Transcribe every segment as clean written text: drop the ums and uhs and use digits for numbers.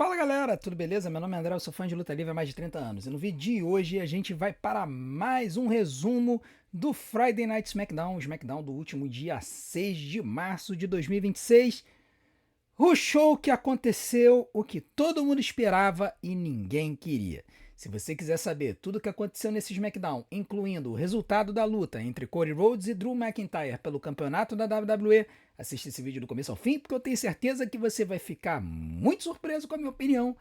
Fala galera, tudo beleza? Meu nome é André, eu sou fã de luta livre há mais de 30 anos. E no vídeo de hoje a gente vai para mais um resumo do Friday Night SmackDown, o SmackDown do último dia 6 de março de 2026. O show que aconteceu, o que todo mundo esperava e ninguém queria. Se você quiser saber tudo o que aconteceu nesse SmackDown, incluindo o resultado da luta entre Cody Rhodes e Drew McIntyre pelo campeonato da WWE, assista esse vídeo do começo ao fim, porque eu tenho certeza que você vai ficar muito surpreso com a minha opinião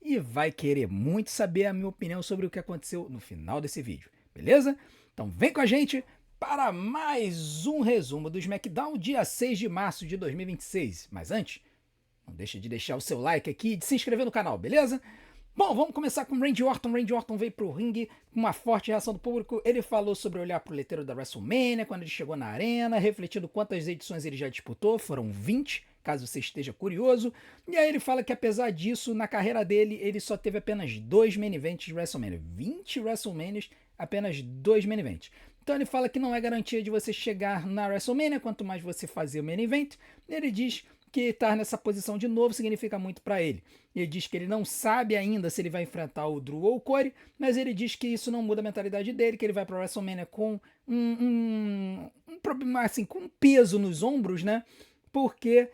e vai querer muito saber a minha opinião sobre o que aconteceu no final desse vídeo, beleza? Então vem com a gente para mais um resumo do SmackDown dia 6 de março de 2026. Mas antes, não deixa de deixar o seu like aqui e de se inscrever no canal, beleza? Bom, vamos começar com o Randy Orton. Randy Orton veio pro ringue com uma forte reação do público. Ele falou sobre olhar pro letreiro da WrestleMania quando ele chegou na arena, refletindo quantas edições ele já disputou. Foram 20, caso você esteja curioso. E aí ele fala que apesar disso, na carreira dele, ele só teve apenas 2 main events de WrestleMania. 20 WrestleManias, apenas 2 main events. Então ele fala que não é garantia de você chegar na WrestleMania, quanto mais você fazer o main event. Ele diz que estar nessa posição de novo significa muito para ele. Ele diz que ele não sabe ainda se ele vai enfrentar o Drew ou o Cody, mas ele diz que isso não muda a mentalidade dele, que ele vai para a WrestleMania com um problema assim, com um peso nos ombros, né? Porque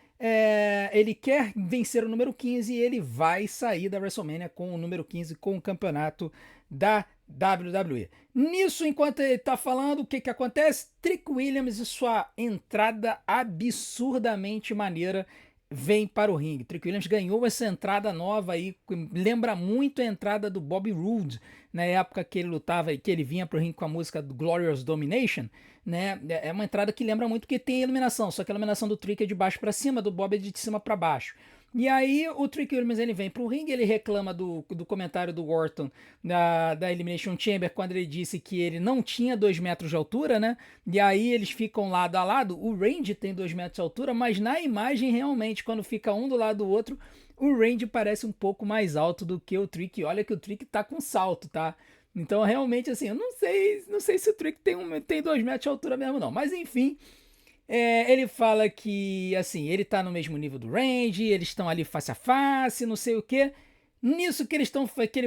ele quer vencer o número 15 e ele vai sair da WrestleMania com o número 15, com o campeonato da WWE. Nisso, enquanto ele tá falando, o que que acontece? Trick Williams e sua entrada absurdamente maneira vem para o ringue. Trick Williams ganhou essa entrada nova aí, lembra muito a entrada do Bobby Roode, na época que ele lutava e que ele vinha para o ringue com a música do Glorious Domination, né? É uma entrada que lembra muito, que tem iluminação, só que a iluminação do Trick é de baixo para cima, do Bobby é de cima para baixo. E aí o Trick Williams ele vem pro ringue, ele reclama do comentário do Orton da Elimination Chamber, quando ele disse que ele não tinha 2 metros de altura, né? E aí eles ficam lado a lado, o Randy tem 2 metros de altura, mas na imagem realmente, quando fica um do lado do outro, o Randy parece um pouco mais alto do que o Trick. Olha que o Trick tá com salto, tá? Então realmente assim, eu não sei se o Trick tem 2 metros de altura mesmo não, mas enfim... ele fala que, assim, ele tá no mesmo nível do Randy, eles estão ali face a face, não sei o quê. Nisso que ele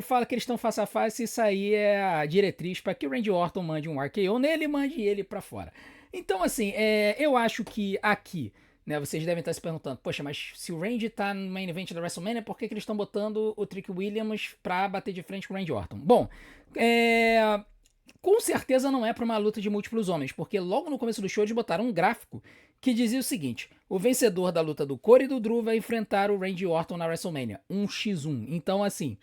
fala que eles estão face a face, isso aí é a diretriz para que o Randy Orton mande um RKO nele e mande ele para fora. Então, assim, eu acho que aqui, né, vocês devem estar se perguntando, poxa, mas se o Randy tá no main event da WrestleMania, por que eles estão botando o Trick Williams pra bater de frente com o Randy Orton? Bom, com certeza não é para uma luta de múltiplos homens, porque logo no começo do show eles botaram um gráfico que dizia o seguinte: o vencedor da luta do Cody e do Drew vai enfrentar o Randy Orton na WrestleMania, 1x1. Então, assim,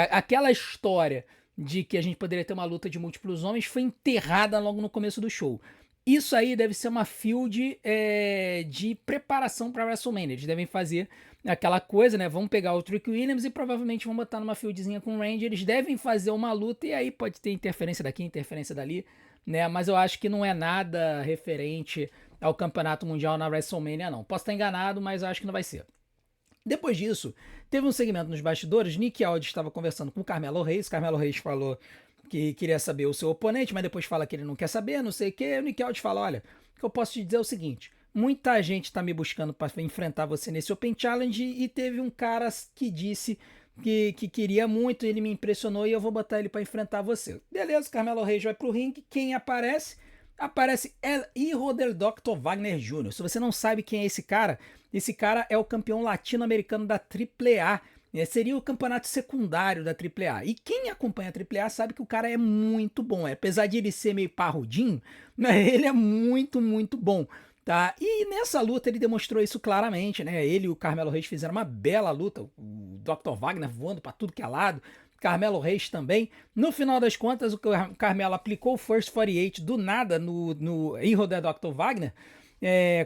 aquela história de que a gente poderia ter uma luta de múltiplos homens foi enterrada logo no começo do show. Isso aí deve ser uma field de preparação para WrestleMania. Eles devem fazer aquela coisa, né? Vão pegar o Trick Williams e provavelmente vão botar numa fieldzinha com o Randy. Eles devem fazer uma luta e aí pode ter interferência daqui, interferência dali, né? Mas eu acho que não é nada referente ao Campeonato Mundial na WrestleMania, não. Posso estar enganado, mas eu acho que não vai ser. Depois disso, teve um segmento nos bastidores. Nick Aldis estava conversando com o Carmelo Reis. Carmelo Reis falou que queria saber o seu oponente, mas depois fala que ele não quer saber, não sei o que. O Nick Aldis fala: olha, o que eu posso te dizer é o seguinte: muita gente tá me buscando para enfrentar você nesse Open Challenge e teve um cara que disse que queria muito, ele me impressionou e eu vou botar ele para enfrentar você. Beleza, Carmelo Reis vai pro ringue. Quem aparece? Aparece El Hijo del Dr. Wagner Jr. Se você não sabe quem é esse cara é o campeão latino-americano da AAA. Seria o campeonato secundário da AAA. E quem acompanha a AAA sabe que o cara é muito bom. Apesar de ele ser meio parrudinho, né, ele é muito, muito bom. Tá? E nessa luta ele demonstrou isso claramente, né? Ele e o Carmelo Reis fizeram uma bela luta. O Dr. Wagner voando para tudo que é lado. Carmelo Reis também. No final das contas, o Carmelo aplicou o First 48 do nada no erro da Dr. Wagner,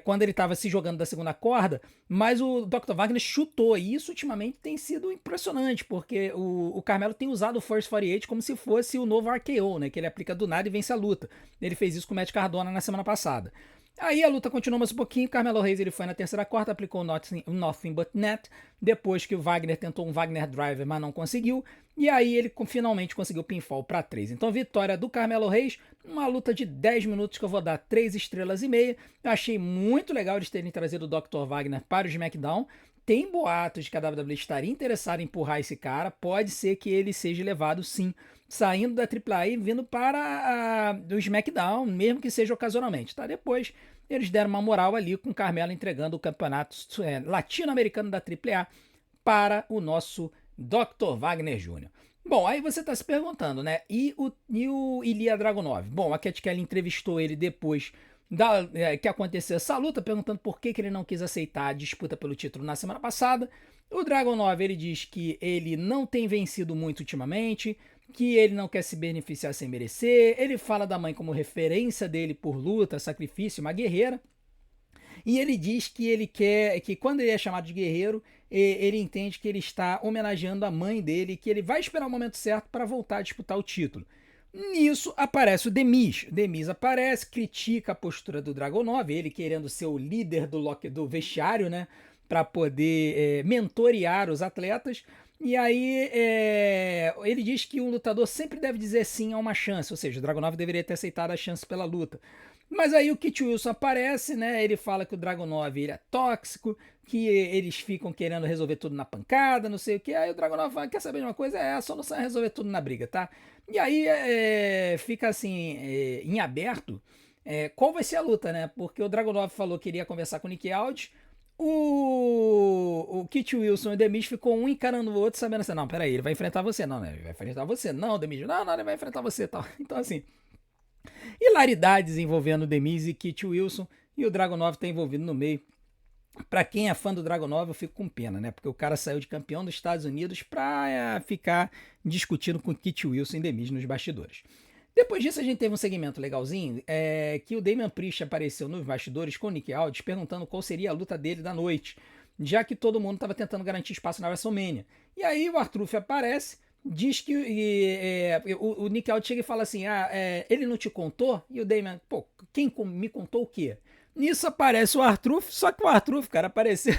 quando ele estava se jogando da segunda corda, mas o Dr. Wagner chutou, e isso ultimamente tem sido impressionante, porque o Carmelo tem usado o First 48 como se fosse o novo RKO, né, que ele aplica do nada e vence a luta. Ele fez isso com o Matt Cardona na semana passada. Aí a luta continuou mais um pouquinho, Carmelo Reis ele foi na terceira corda, aplicou o Nothing But Net, depois que o Wagner tentou um Wagner Driver, mas não conseguiu, e aí ele finalmente conseguiu pinfall para 3. Então vitória do Carmelo Reis, uma luta de 10 minutos que eu vou dar 3 estrelas e meia. Eu achei muito legal eles terem trazido o Dr. Wagner para o SmackDown, tem boatos de que a WWE estaria interessada em empurrar esse cara, pode ser que ele seja levado sim, saindo da AAA e vindo para o SmackDown, mesmo que seja ocasionalmente, tá? Depois eles deram uma moral ali com o Carmelo entregando o campeonato latino-americano da AAA para o nosso Dr. Wagner Jr. Bom, aí você está se perguntando, né? E o Ilya Dragunov? Bom, a Cat Kelly entrevistou ele depois que aconteceu essa luta, perguntando por que ele não quis aceitar a disputa pelo título na semana passada. O Dragunov, ele diz que ele não tem vencido muito ultimamente, que ele não quer se beneficiar sem merecer. Ele fala da mãe como referência dele por luta, sacrifício, uma guerreira. E ele diz que ele quer, que quando ele é chamado de guerreiro, ele entende que ele está homenageando a mãe dele, que ele vai esperar o momento certo para voltar a disputar o título. Nisso aparece o Demis. Demis aparece, critica a postura do Dragunov, ele querendo ser o líder do vestiário, né? Para poder mentorear os atletas. E aí ele diz que um lutador sempre deve dizer sim a uma chance, ou seja, o Dragunov deveria ter aceitado a chance pela luta. Mas aí o Kit Wilson aparece, né? Ele fala que o Dragunov ele é tóxico, que eles ficam querendo resolver tudo na pancada, não sei o que. Aí o Dragunov fala, quer saber de uma coisa? A solução é resolver tudo na briga, tá? E aí fica assim, em aberto, qual vai ser a luta, né? Porque o Dragunov falou que iria conversar com o Nick Aldis, o Kit Wilson e o Demis ficou um encarando o outro, sabendo assim, não, peraí, ele vai enfrentar você, não, né? Ele vai enfrentar você, não, Demis, não, ele vai enfrentar você, tal. Então assim, hilaridades envolvendo o Demis e Kit Wilson, e o Dragunov tá envolvido no meio. Pra quem é fã do Dragunov, eu fico com pena, né? Porque o cara saiu de campeão dos Estados Unidos pra ficar discutindo com Kit Wilson e Demis nos bastidores. Depois disso, a gente teve um segmento legalzinho, que o Damian Priest apareceu nos bastidores com o Nick Aldis, perguntando qual seria a luta dele da noite, já que todo mundo estava tentando garantir espaço na WrestleMania. E aí o R-Truth aparece, diz que o Nick Aldis chega e fala assim, ele não te contou? E o Damian, pô, quem me contou o quê? Nisso aparece o R-Truth, só que o R-Truth, cara, apareceu...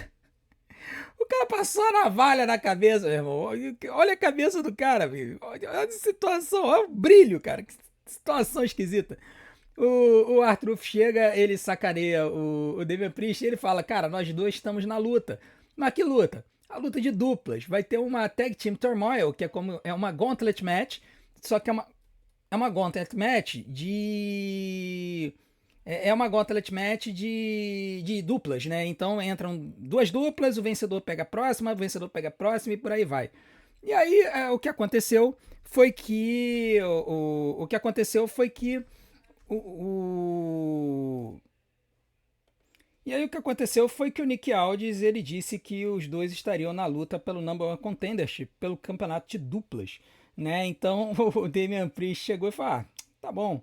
O cara passou a navalha na cabeça, meu irmão. Olha a cabeça do cara, filho. Olha a situação, olha o brilho, cara. Que situação esquisita. O R-Truth chega, ele sacaneia o Damian Priest e ele fala, cara, nós dois estamos na luta. Mas que luta? A luta de duplas. Vai ter uma Tag Team Turmoil, que é uma Gauntlet Match, só que é uma Gauntlet Match de... É uma Gauntlet Match de duplas, né? Então entram duas duplas, o vencedor pega a próxima, o vencedor pega a próxima e por aí vai. E aí o que aconteceu foi que o que aconteceu foi que e aí o que aconteceu foi que o Nick Aldis ele disse que os dois estariam na luta pelo Number One Contendership, pelo campeonato de duplas, né? Então o Damian Priest chegou e falou, tá bom.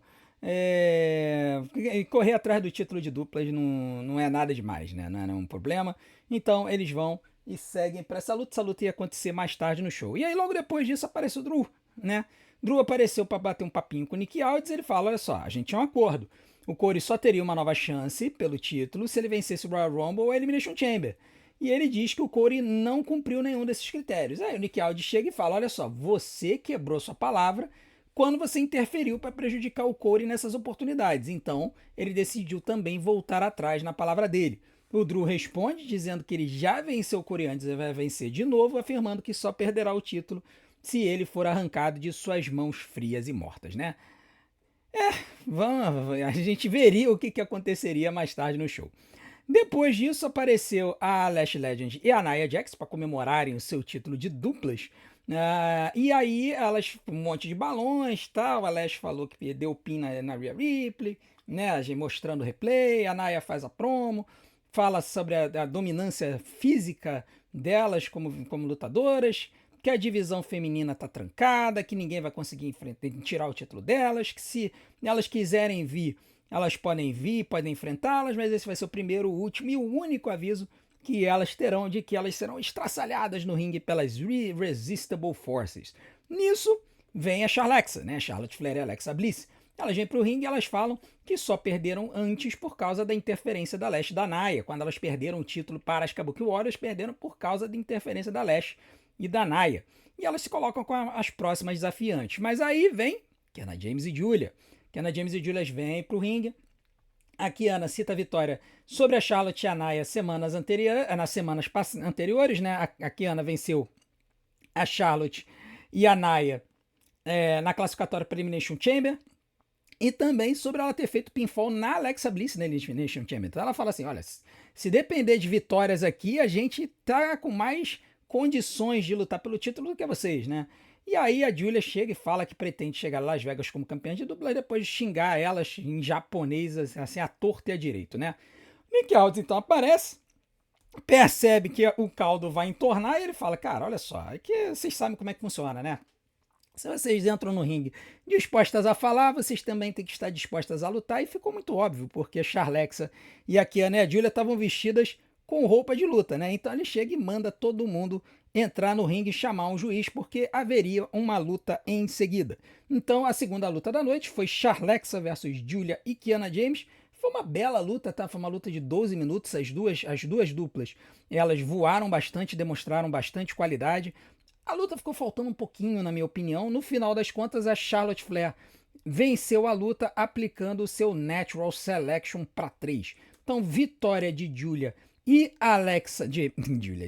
Correr atrás do título de duplas não é nada demais, né? Não é um problema. Então eles vão e seguem para essa luta. Essa luta ia acontecer mais tarde no show. E aí logo depois disso apareceu o Drew, né? Drew apareceu para bater um papinho com o Nick Aldis. Ele fala, olha só, a gente tinha um acordo. O Corey só teria uma nova chance pelo título se ele vencesse o Royal Rumble ou a Elimination Chamber. E ele diz que o Corey não cumpriu nenhum desses critérios. Aí o Nick Aldis chega e fala, olha só, você quebrou sua palavra quando você interferiu para prejudicar o Corey nessas oportunidades. Então, ele decidiu também voltar atrás na palavra dele. O Drew responde dizendo que ele já venceu o Corey antes e vai vencer de novo, afirmando que só perderá o título se ele for arrancado de suas mãos frias e mortas, né? A gente veria o que aconteceria mais tarde no show. Depois disso, apareceu a Lash Legend e a Nia Jax para comemorarem o seu título de duplas. E aí, elas, um monte de balões tal. A Lash falou que deu pin na Rhea Ripley, né? A gente mostrando o replay. A Nia faz a promo, fala sobre a dominância física delas como lutadoras, que a divisão feminina tá trancada, que ninguém vai conseguir tirar o título delas, que se elas quiserem vir, elas podem vir, podem enfrentá-las, mas esse vai ser o primeiro, o último e o único aviso que elas terão de que elas serão estraçalhadas no ringue pelas Irresistible Forces. Nisso vem a Charlexa, né? Charlotte Flair e Alexa Bliss. Elas vêm pro ringue e elas falam que só perderam antes por causa da interferência da Lash e da Nia. Quando elas perderam o título para as Kabuki Warriors, perderam por causa da interferência da Lash e da Nia. E elas se colocam com as próximas desafiantes. Mas aí vem Kiana James e Julia. Kiana James e Julia vêm pro ringue A Kiana cita a vitória sobre a Charlotte e a Nia nas semanas anteriores, né? A Kiana venceu a Charlotte e a Nia na classificatória para Elimination Chamber. E também sobre ela ter feito pinfall na Alexa Bliss na Elimination Chamber. Então ela fala assim, olha, se depender de vitórias aqui, a gente tá com mais condições de lutar pelo título do que vocês, né? E aí a Giulia chega e fala que pretende chegar a Las Vegas como campeã de dupla e depois xingar elas em japonês, assim, a torta e a direito, né? Nick Aldis então aparece, percebe que o caldo vai entornar e ele fala, cara, olha só, é que vocês sabem como é que funciona, né? Se vocês entram no ringue dispostas a falar, vocês também têm que estar dispostas a lutar. E ficou muito óbvio, porque a Charlexa e a Kiana e a Giulia estavam vestidas com roupa de luta, né? Então ele chega e manda todo mundo entrar no ringue e chamar um juiz, porque haveria uma luta em seguida. Então a segunda luta da noite foi Charlexa versus Giulia e Kiana James. Foi uma bela luta, tá? Foi uma luta de 12 minutos. As duas duplas, elas voaram bastante, demonstraram bastante qualidade. A luta ficou faltando um pouquinho, na minha opinião. No final das contas, a Charlotte Flair venceu a luta aplicando o seu Natural Selection para 3. Então, vitória de Giulia e Alexa...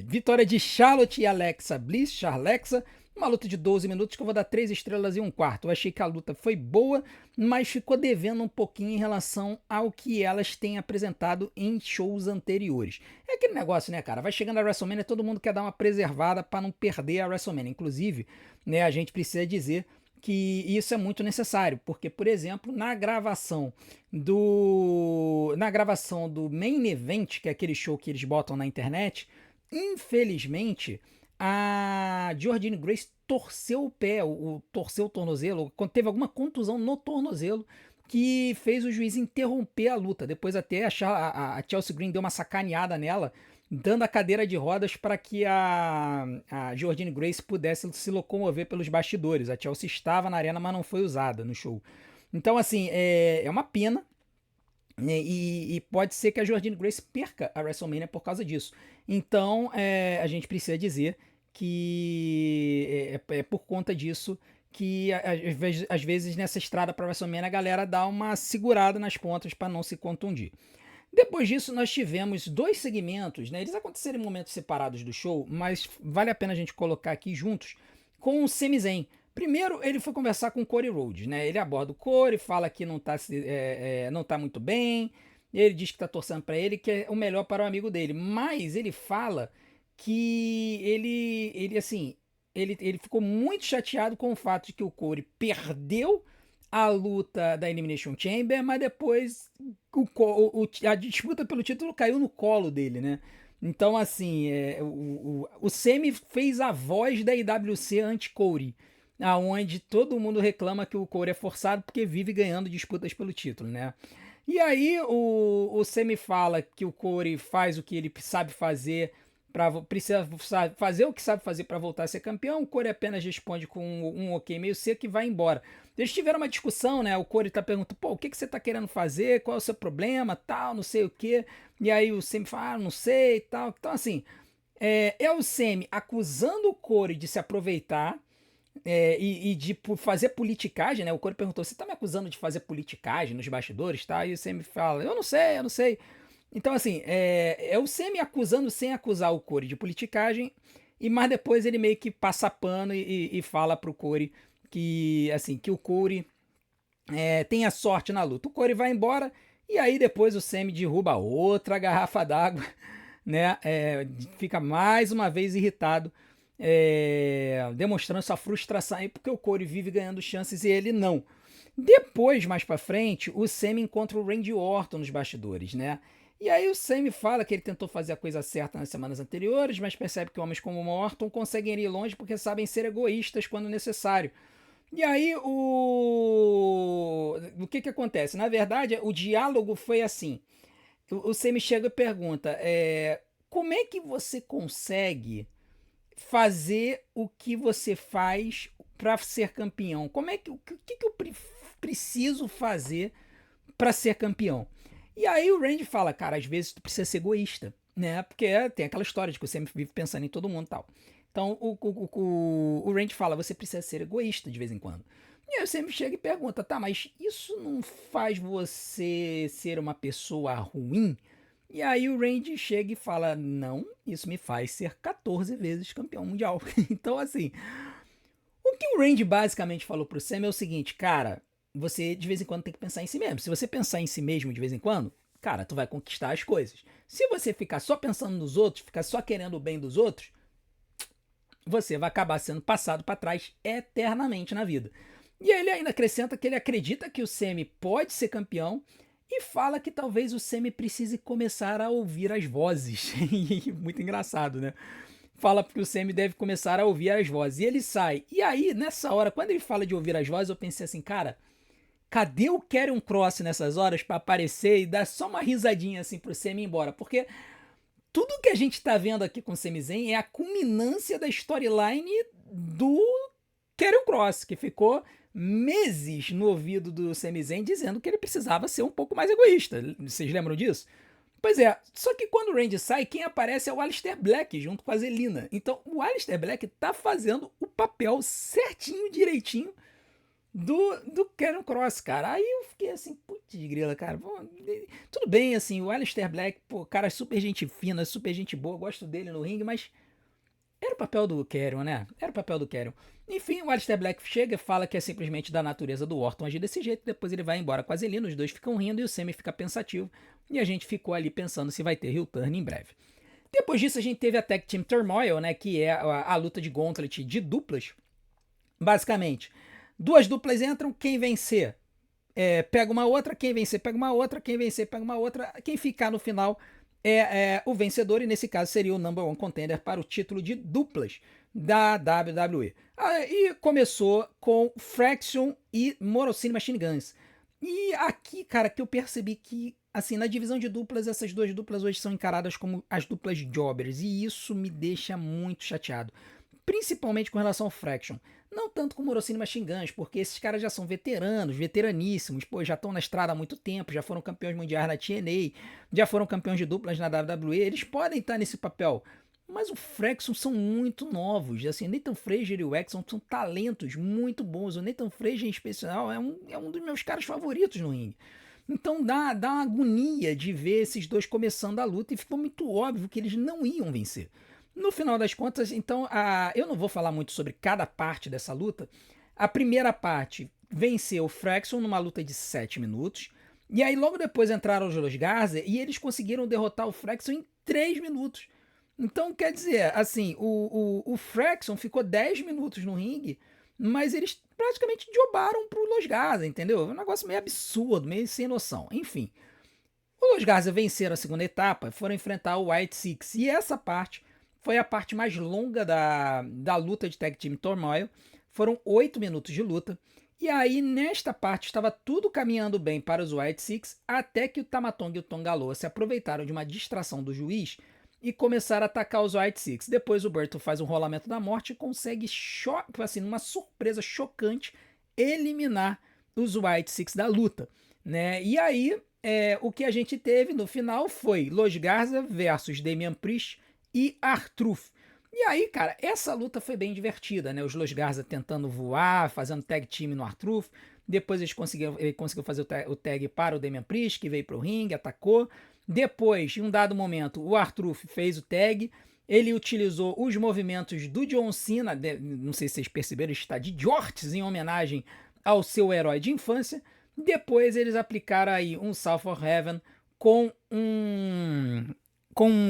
vitória de Charlotte e Alexa Bliss, Charlexa. Uma luta de 12 minutos que eu vou dar 3 estrelas e um quarto. Eu achei que a luta foi boa, mas ficou devendo um pouquinho em relação ao que elas têm apresentado em shows anteriores. É aquele negócio, né, cara? Vai chegando a WrestleMania, todo mundo quer dar uma preservada para não perder a WrestleMania. Inclusive, né, a gente precisa dizer que isso é muito necessário, porque, por exemplo, na gravação do Main Event, que é aquele show que eles botam na internet, infelizmente a Jordynne Grace torceu o pé, torceu o tornozelo, teve alguma contusão no tornozelo que fez o juiz interromper a luta. Depois até a Chelsea Green deu uma sacaneada nela, dando a cadeira de rodas para que a Jordynne Grace pudesse se locomover pelos bastidores. A Chelsea estava na arena, mas não foi usada no show. Então, assim, é uma pena, né? E pode ser que a Jordynne Grace perca a WrestleMania por causa disso. Então, a gente precisa dizer que é por conta disso que às vezes nessa estrada para WrestleMania a galera dá uma segurada nas pontas para não se contundir. Depois disso nós tivemos 2 segmentos, né? Eles aconteceram em momentos separados do show, mas vale a pena a gente colocar aqui juntos com o Sami Zayn. Primeiro ele foi conversar com o Cody Rhodes, né? Ele aborda o Cody, fala que não tá muito bem, ele diz que tá torcendo para ele, que é o melhor para o amigo dele, mas ele fala que ele ficou muito chateado com o fato de que o Cody perdeu a luta da Elimination Chamber, mas depois a disputa pelo título caiu no colo dele, né? Então, assim, o Sami fez a voz da IWC anti-Cody, aonde todo mundo reclama que o Cody é forçado porque vive ganhando disputas pelo título, né? E aí o Sami fala que o Cody faz o que ele sabe fazer, precisa fazer o que sabe fazer para voltar a ser campeão. O Cody apenas responde com um ok meio seco e vai embora. Eles tiveram uma discussão, né? O Cody tá perguntando, pô, o que você tá querendo fazer? Qual é o seu problema? Tal, não sei o quê. E aí o Sami fala, não sei, tal. Então, assim, é o Sami acusando o Cody de se aproveitar e de fazer politicagem, né? O Cody perguntou, você tá me acusando de fazer politicagem nos bastidores, tá? E o Sami fala, eu não sei. Então, assim, é o Sami acusando sem acusar o Cody de politicagem, mas depois ele meio que passa pano e fala pro Cody que, assim, que o Cody tenha sorte na luta. O Cody vai embora e aí depois o Sami derruba outra garrafa d'água, né? Fica mais uma vez irritado, demonstrando sua frustração aí porque o Cody vive ganhando chances e ele não. Depois, mais pra frente, o Sami encontra o Randy Orton nos bastidores, né? E aí o Sami fala que ele tentou fazer a coisa certa nas semanas anteriores, mas percebe que homens como o Orton conseguem ir longe porque sabem ser egoístas quando necessário. E aí o que acontece? Na verdade, o diálogo foi assim. O Sami chega e pergunta, como é que você consegue fazer o que você faz para ser campeão? O que eu preciso fazer para ser campeão? E aí o Randy fala, cara, às vezes tu precisa ser egoísta, né? Porque tem aquela história de que você sempre vive pensando em todo mundo e tal. Então o Randy fala, você precisa ser egoísta de vez em quando. E aí o Sami chega e pergunta, tá, mas isso não faz você ser uma pessoa ruim? E aí o Randy chega e fala, não, isso me faz ser 14 vezes campeão mundial. Então, assim, o que o Randy basicamente falou pro Sam é o seguinte, cara, você de vez em quando tem que pensar em si mesmo. Se você pensar em si mesmo de vez em quando, cara, tu vai conquistar as coisas. Se você ficar só pensando nos outros, ficar só querendo o bem dos outros, você vai acabar sendo passado para trás eternamente na vida. E ele ainda acrescenta que ele acredita que o Sami pode ser campeão e fala que talvez o Sami precise começar a ouvir as vozes. Muito engraçado, né? Fala que o Sami deve começar a ouvir as vozes. E ele sai. E aí, nessa hora, quando ele fala de ouvir as vozes, eu pensei assim, cara, cadê o Karrion Kross nessas horas para aparecer e dar só uma risadinha assim pro Sami ir embora? Porque tudo que a gente tá vendo aqui com o Sami Zayn é a culminância da storyline do Karrion Kross, que ficou meses no ouvido do Sami Zayn dizendo que ele precisava ser um pouco mais egoísta. Vocês lembram disso? Pois é, só que quando o Randy sai, quem aparece é o Aleister Black junto com a Zelina. Então o Aleister Black tá fazendo o papel certinho, direitinho do Karrion Kross, cara. Aí eu fiquei assim, putz grila, cara. Tudo bem, assim, o Aleister Black, pô, cara, super gente fina, super gente boa, gosto dele no ringue, mas era o papel do Karrion, né? Era o papel do Karrion. Enfim, o Aleister Black chega e fala que é simplesmente da natureza do Orton agir desse jeito, depois ele vai embora com a Zelina, os dois ficam rindo e o Sami fica pensativo, e a gente ficou ali pensando se vai ter heel turn em breve. Depois disso a gente teve a Tag Team Turmoil, né, que é a luta de Gauntlet de duplas. Basicamente, duas duplas entram, quem vencer pega uma outra, quem vencer pega uma outra, quem vencer pega uma outra, quem ficar no final é o vencedor, e nesse caso seria o number one contender para o título de duplas da WWE. E começou com Fraction e Motor City Machine Guns. E aqui, cara, que eu percebi que, assim, na divisão de duplas, essas duas duplas hoje são encaradas como as duplas jobbers, e isso me deixa muito chateado. Principalmente com relação ao Fraction. Não tanto com o Morocini Machine Guns, porque esses caras já são veteranos, veteraníssimos, pô, já estão na estrada há muito tempo, já foram campeões mundiais na TNA, já foram campeões de duplas na WWE, eles podem estar nesse papel. Mas o Fraction são muito novos, assim, o Nathan Frazier e o Exxon são talentos muito bons. O Nathan Frazier em especial é um dos meus caras favoritos no ringue. Então dá uma agonia de ver esses dois começando a luta, e ficou muito óbvio que eles não iam vencer. No final das contas, então, eu não vou falar muito sobre cada parte dessa luta. A primeira parte venceu o Fraction numa luta de 7 minutos. E aí logo depois entraram os Los Garza e eles conseguiram derrotar o Fraction em 3 minutos. Então, quer dizer, assim, o Fraction ficou 10 minutos no ringue, mas eles praticamente jobaram pro Los Garza, entendeu? Um negócio meio absurdo, meio sem noção. Enfim, os Los Garza venceram a segunda etapa, foram enfrentar o White Six. E essa parte foi a parte mais longa da luta de Tag Team Turmoil. Foram 8 minutos de luta. E aí, nesta parte, estava tudo caminhando bem para os White Six, até que o Tamatonga e o Tongaloa se aproveitaram de uma distração do juiz e começaram a atacar os White Six. Depois o Burton faz um rolamento da morte e consegue, assim, numa surpresa chocante, eliminar os White Six da luta, né? E aí, o que a gente teve no final foi Los Garza versus Damian Priest e R-Truth. E aí, cara, essa luta foi bem divertida, né? Os Los Garza tentando voar, fazendo tag team no R-Truth. Depois ele conseguiu fazer o tag para o Damian Priest, que veio pro ringue, atacou. Depois, em um dado momento, o R-Truth fez o tag. Ele utilizou os movimentos do John Cena, não sei se vocês perceberam, ele está de jorts em homenagem ao seu herói de infância. Depois eles aplicaram aí um South of Heaven com um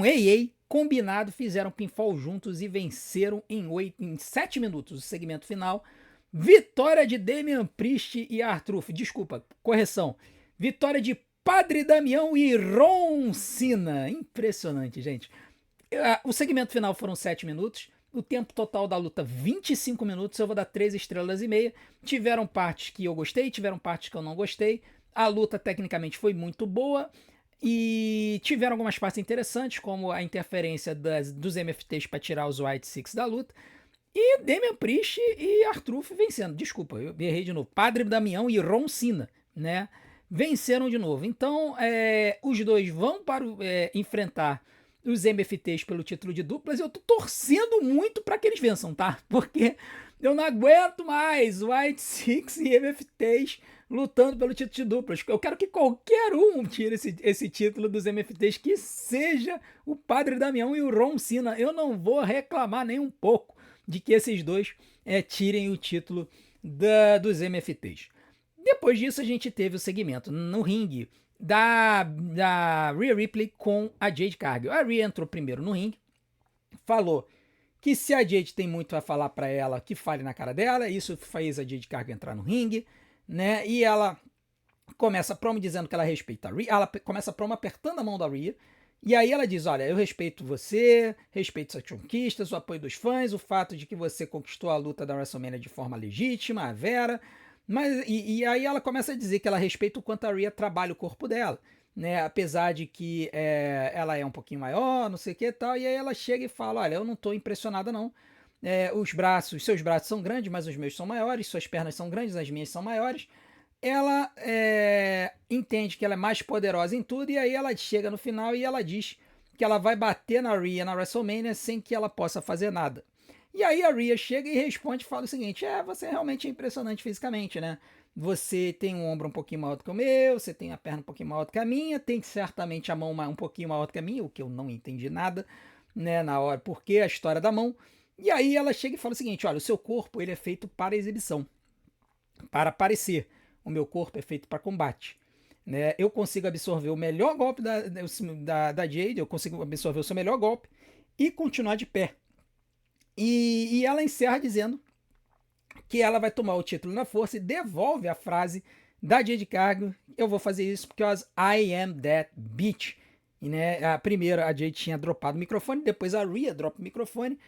AA combinado, fizeram pinfall juntos e venceram em 7 minutos o segmento final. Vitória de Damian Priest e R-Truth. Desculpa, correção. Vitória de Padre Damião e Ron Cena. Impressionante, gente. O segmento final foram 7 minutos. O tempo total da luta, 25 minutos. Eu vou dar 3 estrelas e meia. Tiveram partes que eu gostei, tiveram partes que eu não gostei. A luta tecnicamente foi muito boa. E tiveram algumas partes interessantes, como a interferência dos MFTs para tirar os White Six da luta. E Damian Priest e R-Truth vencendo. Desculpa, eu errei de novo. Padre Damião e Ron Cena, né? Venceram de novo. Então, os dois vão para enfrentar os MFTs pelo título de duplas. E eu tô torcendo muito para que eles vençam, tá? Porque Eu não aguento mais White Six e MFTs lutando pelo título de duplas. Eu quero que qualquer um tire esse título dos MFTs, que seja o Padre Damião e o Ron Cena. Eu não vou reclamar nem um pouco de que esses dois tirem o título dos MFTs. Depois disso, a gente teve o segmento no ringue da Rhea Ripley com a Jade Cargill. A Rhea entrou primeiro no ringue, falou que se a Jade tem muito a falar para ela, que fale na cara dela. Isso fez a Jade Cargill entrar no ringue, né? E ela começa a promo dizendo que ela respeita a Rhea. Ela começa a promo apertando a mão da Rhea. E aí ela diz, olha, eu respeito você, respeito suas conquistas, o apoio dos fãs, o fato de que você conquistou a luta da WrestleMania de forma legítima, a Vera. Mas, e aí ela começa a dizer que ela respeita o quanto a Rhea trabalha o corpo dela, né? Apesar de que ela é um pouquinho maior, não sei o que e tal. E aí ela chega e fala, olha, eu não tô impressionada não. Seus braços são grandes, mas os meus são maiores, suas pernas são grandes, as minhas são maiores. Ela entende que ela é mais poderosa em tudo, e aí ela chega no final e ela diz que ela vai bater na Rhea na WrestleMania sem que ela possa fazer nada. E aí a Rhea chega e responde e fala o seguinte, você realmente é impressionante fisicamente, né? Você tem um ombro um pouquinho maior do que o meu, você tem a perna um pouquinho maior do que a minha, tem certamente a mão um pouquinho maior do que a minha, o que eu não entendi nada, né, na hora, porque a história da mão. E aí ela chega e fala o seguinte, olha, o seu corpo ele é feito para exibição, para aparecer. O meu corpo é feito para combate. Né? Eu consigo absorver o melhor golpe da Jade, eu consigo absorver o seu melhor golpe e continuar de pé. E ela encerra dizendo que ela vai tomar o título na força e devolve a frase da Jade Cargill, eu vou fazer isso because I am that bitch. E, né, primeiro a Jade tinha dropado o microfone, depois a Rhea dropa o microfone.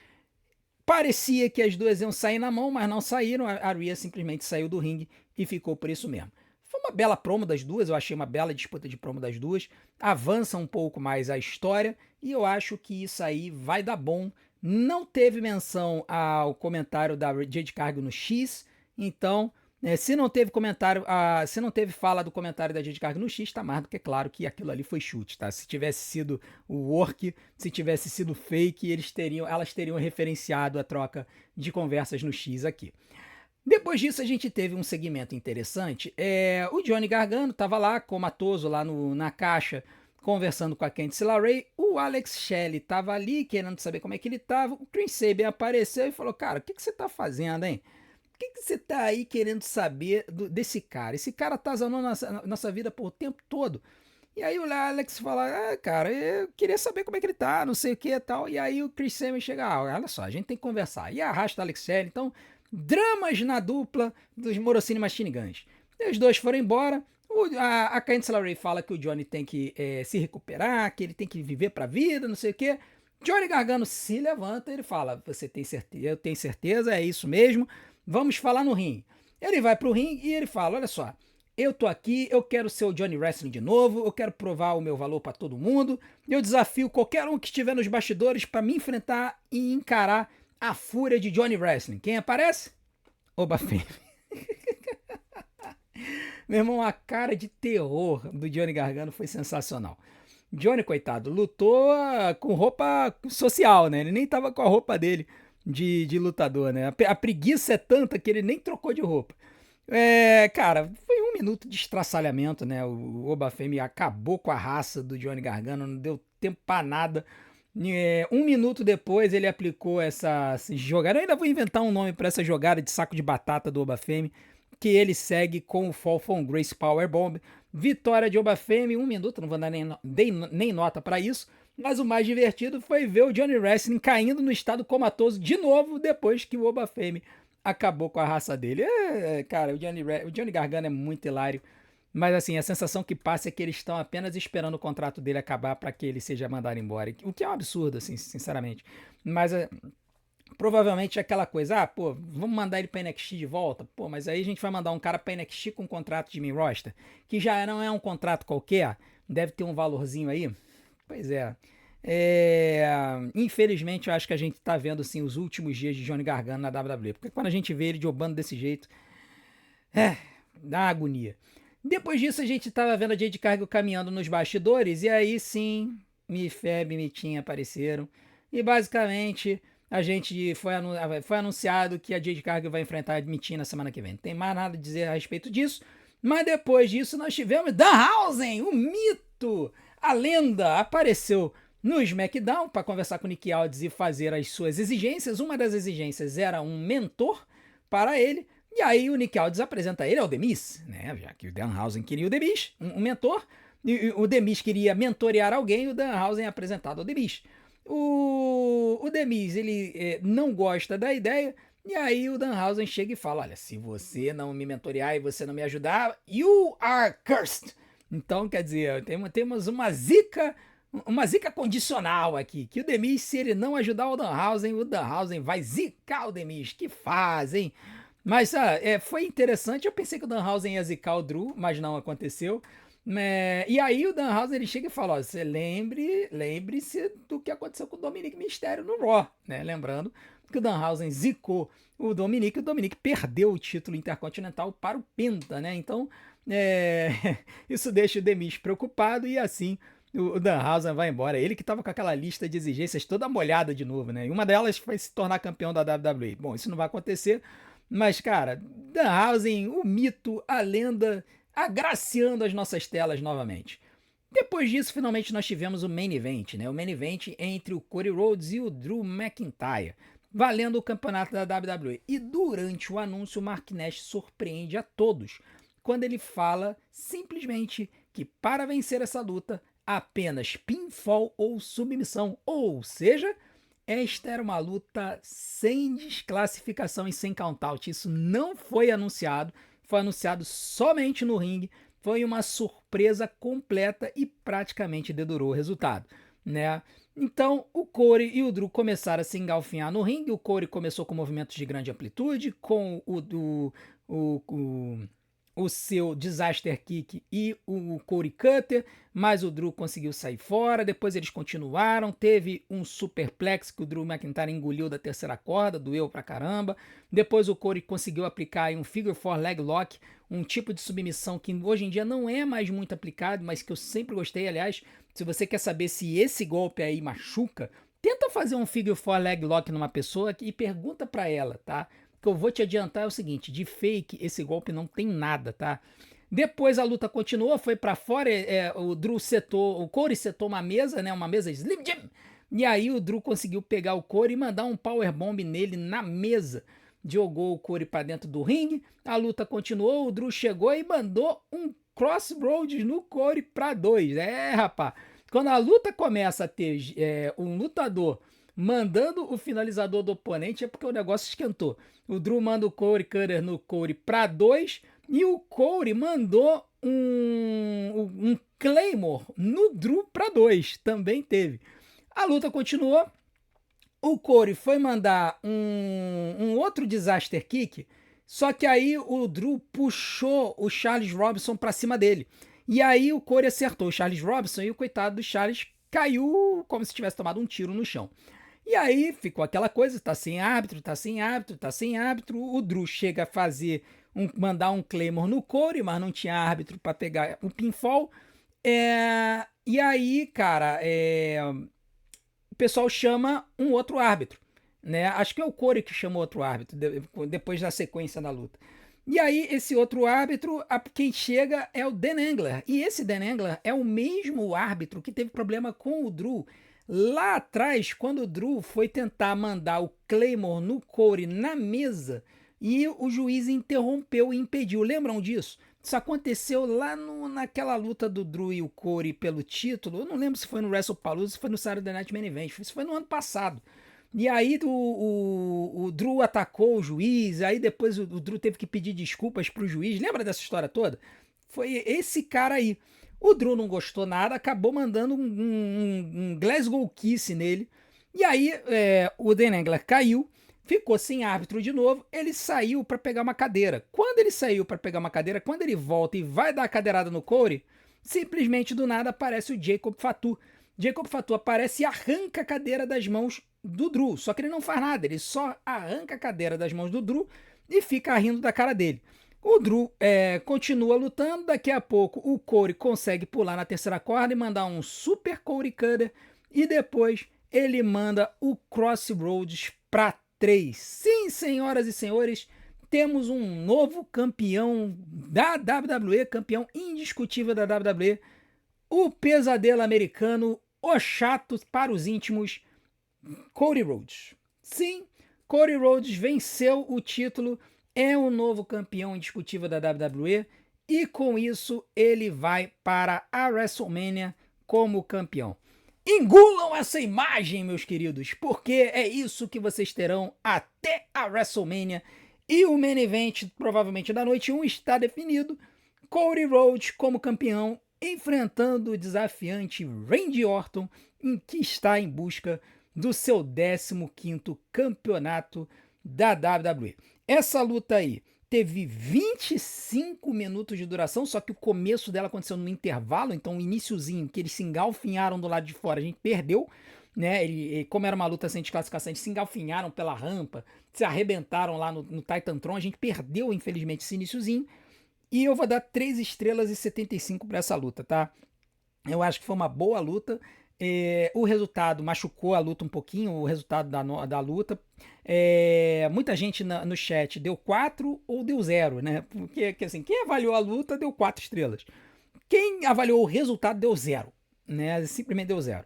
Parecia que as duas iam sair na mão, mas não saíram. A Rhea simplesmente saiu do ringue e ficou por isso mesmo. Foi uma bela promo das duas, eu achei uma bela disputa de promo das duas. Avança um pouco mais a história e eu acho que isso aí vai dar bom. Não teve menção ao comentário da Jade Cargill no X, então se não teve comentário, se não teve fala do comentário da Jade Cargill no X, tá mais do que claro que aquilo ali foi chute, tá? Se tivesse sido o work, se tivesse sido fake, elas teriam referenciado a troca de conversas no X aqui. Depois disso, a gente teve um segmento interessante. O Johnny Gargano estava lá, comatoso, lá na caixa, conversando com a Candice LeRae. O Alex Shelley estava ali, querendo saber como é que ele estava. O Chris Sabin apareceu e falou, cara, o que você está fazendo, hein? Por que você tá aí querendo saber desse cara? Esse cara tá zanando nossa vida por o tempo todo. E aí o Alex fala, cara, eu queria saber como é que ele tá, não sei o que e tal. E aí o Chris Sabin chega, olha só, a gente tem que conversar. E arrasta o Alex Shelley. Então, dramas na dupla dos Morocini Machine Guns. E os dois foram embora. A Candice LeRae fala que o Johnny tem que se recuperar, que ele tem que viver pra vida, não sei o que. Johnny Gargano se levanta e ele fala, você tem certeza? Eu tenho certeza, é isso mesmo. Vamos falar no ringue. Ele vai pro ringue e ele fala, olha só, eu tô aqui, eu quero ser o Johnny Wrestling de novo, eu quero provar o meu valor para todo mundo, eu desafio qualquer um que estiver nos bastidores para me enfrentar e encarar a fúria de Johnny Wrestling. Quem aparece? Oba Femme. Meu irmão, a cara de terror do Johnny Gargano foi sensacional. Johnny, coitado, lutou com roupa social, né? Ele nem tava com a roupa dele de lutador, né? A preguiça é tanta que ele nem trocou de roupa. Cara, foi 1 minuto de estraçalhamento, né? O Oba Femme acabou com a raça do Johnny Gargano, não deu tempo pra nada. 1 minuto depois ele aplicou essa jogada. Eu ainda vou inventar um nome para essa jogada de saco de batata do Oba Femme, que ele segue com o Fall from Grace Powerbomb. Vitória de Oba Femme, 1 minuto, não vou dar nem nota para isso. Mas o mais divertido foi ver o Johnny Wrestling caindo no estado comatoso de novo depois que o Oba Femme acabou com a raça dele. Cara, o Johnny Gargano é muito hilário. Mas assim, a sensação que passa é que eles estão apenas esperando o contrato dele acabar para que ele seja mandado embora. O que é um absurdo, assim, sinceramente. Mas provavelmente é aquela coisa, pô, vamos mandar ele pra NXT de volta? Pô, mas aí a gente vai mandar um cara pra NXT com um contrato de main roster, que já não é um contrato qualquer, deve ter um valorzinho aí. Pois é. Infelizmente eu acho que a gente tá vendo assim os últimos dias de Johnny Gargano na WWE, porque quando a gente vê ele jobando desse jeito, dá uma agonia. Depois disso a gente tava vendo a Jade Cargill caminhando nos bastidores, e aí sim, Mifeb e Mitinha apareceram, e basicamente Foi anunciado que a Jade Cargill vai enfrentar a Mitin na semana que vem. Não tem mais nada a dizer a respeito disso. Mas depois disso nós tivemos Danhausen, o mito, a lenda, apareceu no SmackDown para conversar com o Nick Aldis e fazer as suas exigências. Uma das exigências era um mentor para ele. E aí o Nick Aldis apresenta ele ao The Miz, né? Já que o Danhausen queria o The Miz, um mentor. E o The Miz queria mentorear alguém, o Danhausen é apresentado ao The Miz. O The Miz, ele não gosta da ideia, e aí o Danhausen chega e fala, olha, se você não me mentorear e você não me ajudar, you are cursed. Então, quer dizer, temos uma zica condicional aqui, que o The Miz, se ele não ajudar o Danhausen vai zicar o The Miz. Que fazem? Mas foi interessante, eu pensei que o Danhausen ia zicar o Drew, mas não aconteceu. E aí o Danhausen ele chega e fala, ó, você lembre-se do que aconteceu com o Dominic Mysterio no Raw, né? Lembrando que o Danhausen zicou o Dominic perdeu o título intercontinental para o Penta, né? Então, isso deixa o The Miz preocupado e assim o Danhausen vai embora. Ele que estava com aquela lista de exigências toda molhada de novo, né? E uma delas foi se tornar campeão da WWE. Bom, isso não vai acontecer, mas, cara, Danhausen, o mito, a lenda, agraciando as nossas telas novamente. Depois disso, finalmente nós tivemos o Main Event, né? O Main Event entre o Cody Rhodes e o Drew McIntyre, valendo o campeonato da WWE. E durante o anúncio, o Mark Nash surpreende a todos quando ele fala simplesmente que para vencer essa luta, apenas pinfall ou submissão. Ou seja, esta era uma luta sem desclassificação e sem count-out. Isso não foi anunciado. Foi anunciado somente no ringue, foi uma surpresa completa e praticamente dedurou o resultado, né? Então, o Cody e o Drew começaram a se engalfinhar no ringue. O Cody começou com movimentos de grande amplitude, com o seu Disaster Kick e o Cody Cutter, mas o Drew conseguiu sair fora. Depois eles continuaram, teve um superplex que o Drew McIntyre engoliu da terceira corda, doeu pra caramba. Depois o Cody conseguiu aplicar um Figure 4 Leg Lock, um tipo de submissão que hoje em dia não é mais muito aplicado, mas que eu sempre gostei. Aliás, se você quer saber se esse golpe aí machuca, tenta fazer um Figure 4 Leg Lock numa pessoa e pergunta pra ela, tá? Que eu vou te adiantar é o seguinte, de fake esse golpe não tem nada, tá? Depois a luta continuou, foi pra fora, o Cody setou uma mesa, né, uma mesa Slim Jim, e aí o Drew conseguiu pegar o Cody e mandar um powerbomb nele na mesa, jogou o Cody pra dentro do ringue, a luta continuou, o Drew chegou e mandou um Crossroads no Cody pra 2, rapaz, quando a luta começa a ter um lutador mandando o finalizador do oponente é porque o negócio esquentou. O Drew manda o Cody Cutter no Cody para 2 e o Cody mandou um Claymore no Drew para 2. Também teve. A luta continuou. O Cody foi mandar um outro Disaster Kick, só que aí o Drew puxou o Charles Robinson para cima dele. E aí o Cody acertou o Charles Robinson e o coitado do Charles caiu como se tivesse tomado um tiro no chão. E aí ficou aquela coisa, tá sem árbitro. O Drew chega a mandar um Claymore no Cody, mas não tinha árbitro para pegar o pinfall. E aí, cara, o pessoal chama um outro árbitro, né? Acho que é o Cody que chamou outro árbitro depois da sequência da luta. E aí, esse outro árbitro, quem chega é o Dan Engler. E esse Dan Engler é o mesmo árbitro que teve problema com o Drew lá atrás, quando o Drew foi tentar mandar o Claymore no Cody na mesa e o juiz interrompeu e impediu. Lembram disso? Isso aconteceu lá naquela luta do Drew e o Cody pelo título. Eu não lembro se foi no WrestlePalooza, se foi no Saturday Night Main Event. Isso foi no ano passado. E aí o Drew atacou o juiz, aí depois o Drew teve que pedir desculpas pro juiz. Lembra dessa história toda? Foi esse cara aí. O Drew não gostou nada, acabou mandando um Glasgow Kiss nele. E aí o Dan Engler caiu, ficou sem árbitro de novo, ele saiu para pegar uma cadeira. Quando ele saiu para pegar uma cadeira, quando ele volta e vai dar a cadeirada no Cody, simplesmente do nada aparece o Jacob Fatu. Jacob Fatu aparece e arranca a cadeira das mãos do Drew. Só que ele não faz nada, ele só arranca a cadeira das mãos do Drew e fica rindo da cara dele. O Drew continua lutando, daqui a pouco o Cody consegue pular na terceira corda e mandar um super Cody Cutter e depois ele manda o Crossroads para 3. Sim, senhoras e senhores, temos um novo campeão da WWE, campeão indiscutível da WWE, o pesadelo americano, o chato para os íntimos, Cody Rhodes. Sim, Cody Rhodes venceu o título, é o novo campeão indiscutível da WWE e com isso ele vai para a WrestleMania como campeão. Engulam essa imagem, meus queridos, porque é isso que vocês terão até a WrestleMania. E o main event, provavelmente da noite 1, está definido. Cody Rhodes como campeão, enfrentando o desafiante Randy Orton, em que está em busca do seu 15º campeonato da WWE. Essa luta aí teve 25 minutos de duração, só que o começo dela aconteceu no intervalo, então o iniciozinho, que eles se engalfinharam do lado de fora, a gente perdeu, né? Como era uma luta sem desclassificação, eles se engalfinharam pela rampa, se arrebentaram lá no Titantron, a gente perdeu, infelizmente, esse iniciozinho, e eu vou dar 3 estrelas e 75 para essa luta, tá? Eu acho que foi uma boa luta. O resultado machucou a luta um pouquinho, o resultado da luta. Muita gente no chat deu 4 ou deu 0, né? Porque assim, quem avaliou a luta deu 4 estrelas. Quem avaliou o resultado deu 0, né? Simplesmente deu 0.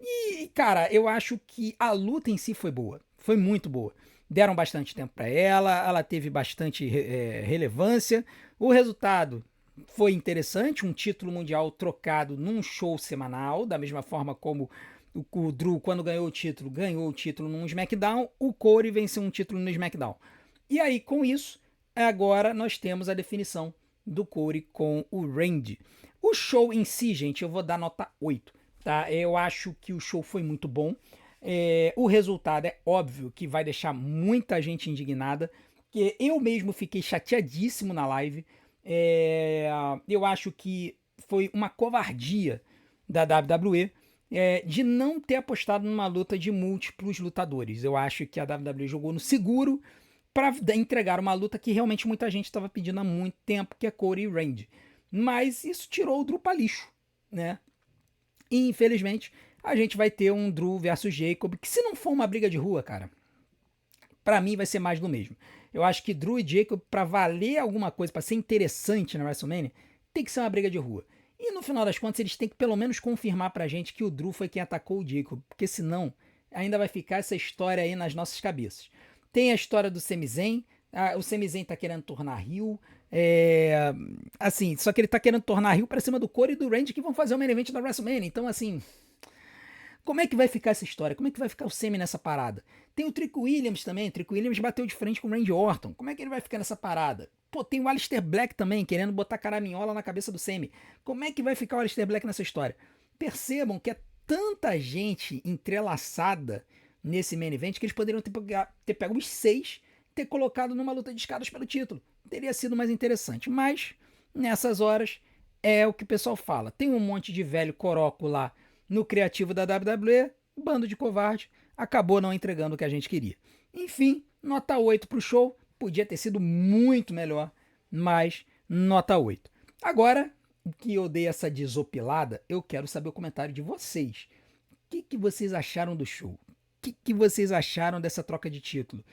E, cara, eu acho que a luta em si foi boa, foi muito boa. Deram bastante tempo para ela teve bastante relevância. O resultado foi interessante, um título mundial trocado num show semanal, da mesma forma como o Drew, quando ganhou o título num SmackDown, o Cody venceu um título no SmackDown. E aí, com isso, agora nós temos a definição do Cody com o Randy. O show em si, gente, eu vou dar nota 8, tá? Eu acho que o show foi muito bom. O resultado é óbvio que vai deixar muita gente indignada, porque eu mesmo fiquei chateadíssimo na live. Eu acho que foi uma covardia da WWE de não ter apostado numa luta de múltiplos lutadores. Eu acho que a WWE jogou no seguro para entregar uma luta que realmente muita gente estava pedindo há muito tempo, que é Cody e Randy. Mas isso tirou o Drew para lixo, né? E infelizmente a gente vai ter um Drew versus Jacob, que se não for uma briga de rua, cara, pra mim vai ser mais do mesmo. Eu acho que Drew e Jacob, pra valer alguma coisa, pra ser interessante na WrestleMania, tem que ser uma briga de rua. E no final das contas, eles têm que pelo menos confirmar pra gente que o Drew foi quem atacou o Jacob, porque senão ainda vai ficar essa história aí nas nossas cabeças. Tem a história do Sami Zayn, o Sami Zayn tá querendo tornar heel, assim, só que ele tá querendo tornar heel pra cima do Cody e do Randy, que vão fazer o main event da WrestleMania. Então, assim, como é que vai ficar essa história? Como é que vai ficar o Sami nessa parada? Tem o Trick Williams também. O Trick Williams bateu de frente com o Randy Orton. Como é que ele vai ficar nessa parada? Pô, tem o Aleister Black também, querendo botar caraminhola na cabeça do Sami. Como é que vai ficar o Aleister Black nessa história? Percebam que é tanta gente entrelaçada nesse main event que eles poderiam ter pego os 6 e ter colocado numa luta de escadas pelo título. Teria sido mais interessante. Mas, nessas horas, é o que o pessoal fala. Tem um monte de velho coroco lá no criativo da WWE, bando de covarde, acabou não entregando o que a gente queria. Enfim, nota 8 pro show, podia ter sido muito melhor, mas nota 8. Agora que eu dei essa desopilada, eu quero saber o comentário de vocês. O que vocês acharam do show? O que vocês acharam dessa troca de título?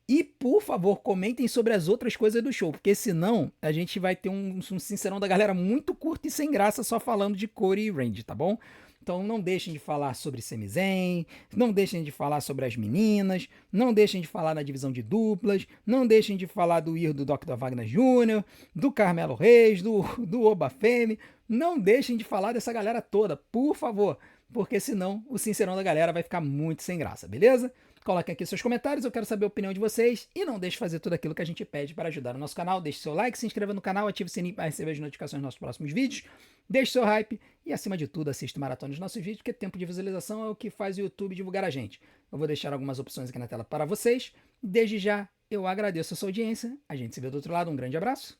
E, por favor, comentem sobre as outras coisas do show, porque senão a gente vai ter um sincerão da galera muito curto e sem graça só falando de Cody e Randy, tá bom? Então não deixem de falar sobre Sami Zayn, não deixem de falar sobre as meninas, não deixem de falar na divisão de duplas, não deixem de falar do Ir do Dr. Wagner Jr., do Carmelo Reis, do Oba Femi, não deixem de falar dessa galera toda, por favor, porque senão o sincerão da galera vai ficar muito sem graça, beleza? Coloquem aqui seus comentários, eu quero saber a opinião de vocês e não deixe de fazer tudo aquilo que a gente pede para ajudar o nosso canal. Deixe seu like, se inscreva no canal, ative o sininho para receber as notificações dos nossos próximos vídeos, deixe seu hype e, acima de tudo, assista o maratona dos nossos vídeos, porque tempo de visualização é o que faz o YouTube divulgar a gente. Eu vou deixar algumas opções aqui na tela para vocês. Desde já, eu agradeço a sua audiência. A gente se vê do outro lado. Um grande abraço.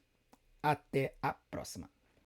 Até a próxima.